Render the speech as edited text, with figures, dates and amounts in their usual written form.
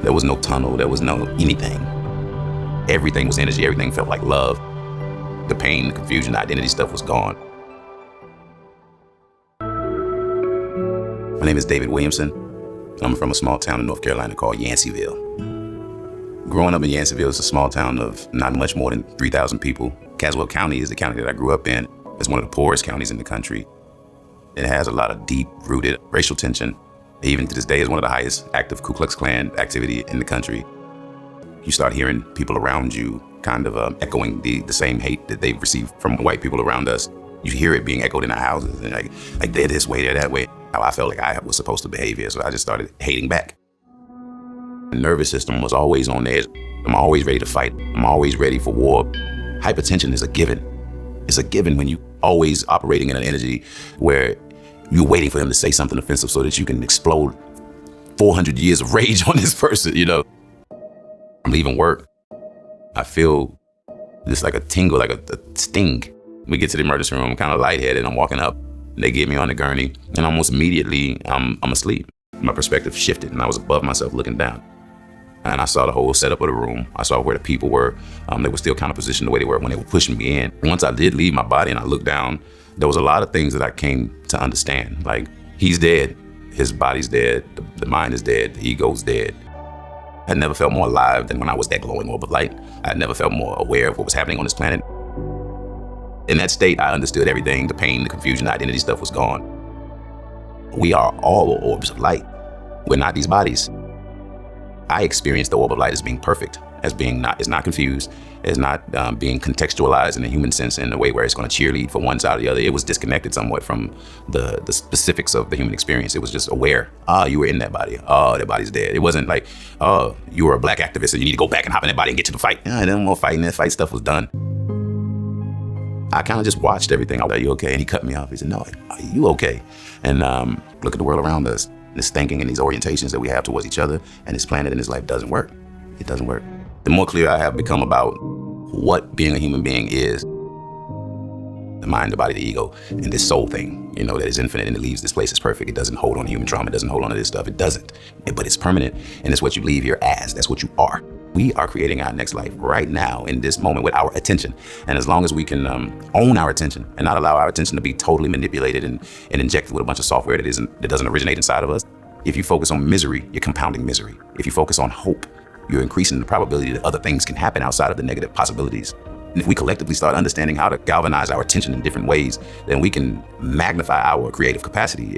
There was no tunnel, there was no anything. Everything was energy, everything felt like love. The pain, the confusion, the identity stuff was gone. My name is David Williamson. I'm from a small town in North Carolina called Yanceyville. Growing up in Yanceyville, it's a small town of not much more than 3,000 people. Caswell County is the county that I grew up in. It's one of the poorest counties in the country. It has a lot of deep-rooted racial tension. Even to this day, it's one of the highest active Ku Klux Klan activity in the country. You start hearing people around you kind of echoing the same hate that they've received from white people around us. You hear it being echoed in our houses, and like they're this way, they're that way. How I felt like I was supposed to behave here, so I just started hating back. The nervous system was always on edge. I'm always ready to fight. I'm always ready for war. Hypertension is a given. It's a given when you always operating in an energy where you're waiting for them to say something offensive so that you can explode 400 years of rage on this person, you know. I'm leaving work. I feel just like a tingle, like a sting. We get to the emergency room, I'm kind of lightheaded. I'm walking up. They get me on the gurney, and almost immediately, I'm asleep. My perspective shifted, and I was above myself looking down. And I saw the whole setup of the room. I saw where the people were. They were still kind of positioned the way they were when they were pushing me in. Once I did leave my body and I looked down, there was a lot of things that I came to understand. Like, he's dead. His body's dead. The mind is dead. The ego's dead. I never felt more alive than when I was that glowing orb of light. I never felt more aware of what was happening on this planet. In that state, I understood everything. The pain, the confusion, the identity stuff was gone. We are all orbs of light. We're not these bodies. I experienced the orb of light as being perfect, as being it's not confused, as not being contextualized in a human sense in a way where it's going to cheerlead for one side or the other. It was disconnected somewhat from the specifics of the human experience. It was just aware. You were in that body. That body's dead. It wasn't like, you were a black activist and you need to go back and hop in that body and get to the fight. I didn't want fighting. That fight stuff was done. I kind of just watched everything. I was like, "Are you okay?" And he cut me off. He said, "No, are you okay?" And look at the world around us. This thinking and these orientations that we have towards each other and this planet and this life doesn't work. It doesn't work. The more clear I have become about what being a human being is, the mind, the body, the ego, and this soul thing, you know, that is infinite and it leaves this place is perfect. It doesn't hold on to human trauma. It doesn't hold on to this stuff. It doesn't. But it's permanent, and it's what you leave here as. That's what you are. We are creating our next life right now in this moment with our attention. And as long as we can own our attention and not allow our attention to be totally manipulated and injected with a bunch of software that doesn't originate inside of us. If you focus on misery, you're compounding misery. If you focus on hope, you're increasing the probability that other things can happen outside of the negative possibilities. And if we collectively start understanding how to galvanize our attention in different ways, then we can magnify our creative capacity.